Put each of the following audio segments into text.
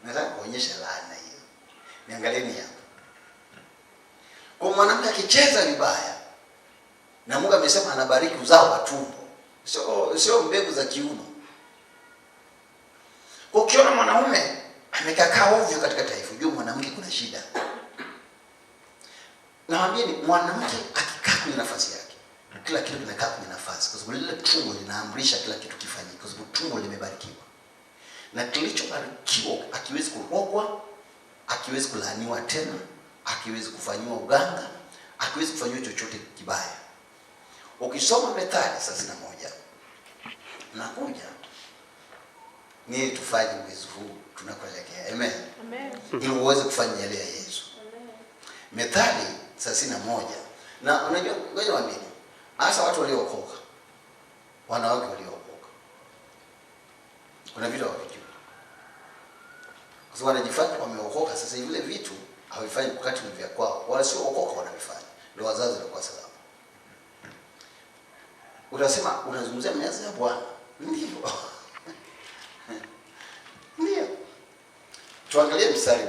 Nataka kuonyesha laana hiyo. Niangalieni hapa. Kwa mwanamke akicheza vibaya, na Mungu amesema anabariki uzao wa tumbo. Sio mbegu za kiuno. Kwa ukiona mwanaume amekakaa ovyo katika taifa, jua mwanamke kuna shida. Nawaambieni, mwanamke akikaa kwenye nafasi yake, kila kitu kinakaa kwenye nafasi, kwa sababu lile tumbo linaamrisha kila kitu kifanyike, kwa sababu tumbo limebarikiwa. Na kilichobarikiwa akiwezi kurogwa, akiwezi kulaaniwa tena, akiwezi kufanyiwa uganga, akiwezi kufanyiwa chochote kibaya. Ukisoma Methali 31, nakuja ni tufanye mwezi huu tunakoelekea. Amen. Amen. Ili uweze kufanya yale ya Yesu. Amen. Methali 31. Na unajua ngoja niwaambie. Hasa watu waliookoka. Wanawake waliookoka. Kuna vitu hawajui. Kwa sababu wanajifanya wameokoka, sasa vile vitu hawafanyi wakati ni vya kwao. Wala sio okoka wanavifanya. Ndio wazazi walikuwa salama. Unasema unazungumzia meza ya Bwana. Ndivyo. Ndio. Tuangalie mstari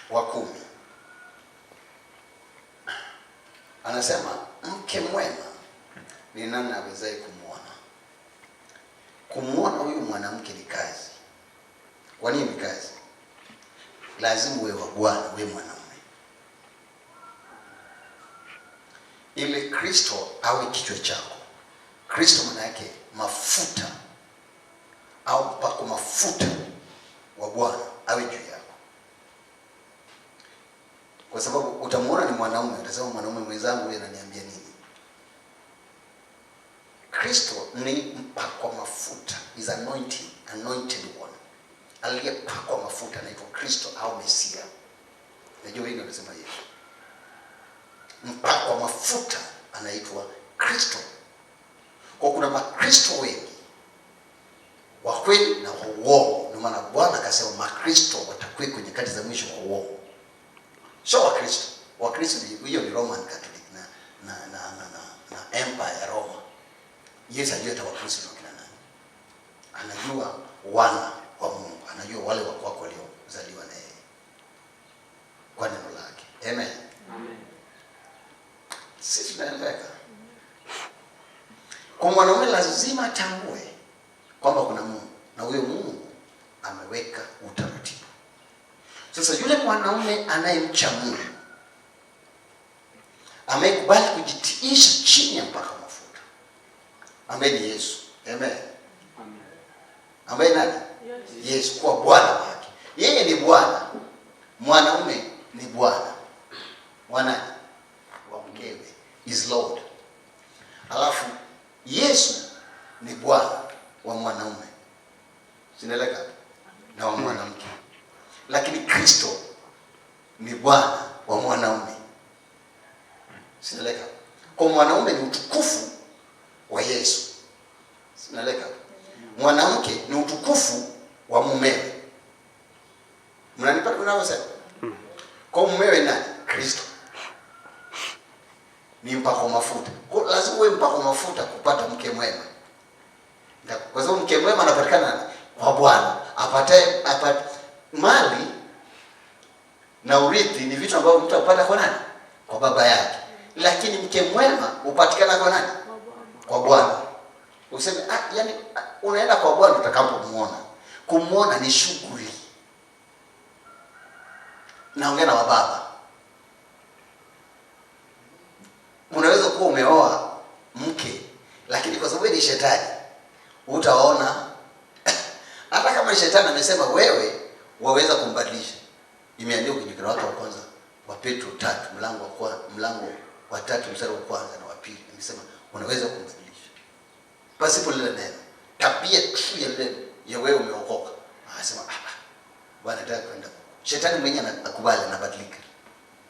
wa 10. Anasema mke mwema ni nani awezaye kumuona? Kumuona huyu mwanamke ni kazi. Kwa nini ni kazi? Lazima uwe wa Bwana, uwe mwanaume. Ili Kristo awe kichwa chako. Kristo maana yake mafuta au mpako mafuta wa Bwana awe juu yako. Kwa sababu utamuona ni mwanaume, utasema mwanaume mwenzangu yeye ananiambia nini? Kristo ni mpako mafuta, is anointed one. Aliyepakwa mafuta anaitwa Kristo au Mesia. Najua wengi wanasema hivyo. Mpako mafuta anaitwa Kristo. Kwa kuna makristo wengi wa kweli na wa uongo. Ndio maana Bwana akasema makristo watakuwa kwenye nyakati za mwisho kwa uongo. Sio wakristo. Wakristo hiyo ni Roman Catholic na Empire ya Roma. Yesu ajua hata wakristo ni kina nani. Anajua wana wa Mungu, anajua wale wa kwako waliozaliwa na yeye kwa neno lake. Amen. Amen. Sisi tunaeleweka. Kwa mwanaume lazima atambue kwamba kuna Mungu na huyo Mungu ameweka utaratibu. Sasa yule mwanaume anayemcha Mungu amekubali kujitiisha chini ya mpaka mafuta, ambaye ni Yesu. Amen. Amen. Ambaye nani? Yesu kwa Bwana wake. Yeye ni Bwana. Mwanaume ni Bwana. Bwana wa mkewe is Lord. Alafu Yesu ni Bwana wa mwanaume. Sinaeleka? Na wa mwanamke. Lakini Kristo ni Bwana wa mwanaume. Sinaeleka? Kwa mwanaume ni utukufu wa Yesu. Sinaeleka? Mwanamke ni utukufu wa mumewe. Mnanipata ninavyosema? Kwa mumewe nani? Kristo. Ni mpako mafuta. Kwa lazima uwe mpako mafuta kupata mke mwema. Kwa sababu mke mwema anapatikana kwa Bwana. Apate mali na urithi ni vitu ambavyo mtu apata kwa nani? Kwa baba yake. Lakini mke mwema upatikana kwa nani? Kwa Bwana. Useme yani unaenda kwa Bwana utakapomuona. Kumuona ni shughuli. Naongea na wababa. Unaweza kuwa umeoa mke lakini kwa sababu ni shetani utaona hata kama shetani amesema wewe waweza kumbadilisha. Imeandikwa kwenye waraka wa kwanza wa Petro 3 mlango wa 3 mstari wa kwanza na wa pili. Amesema unaweza kumbadilisha. Pasipo lile neno. Tabia tu ya wewe umeokoka. Anasema Bwana nataka kwenda. Shetani mwenyewe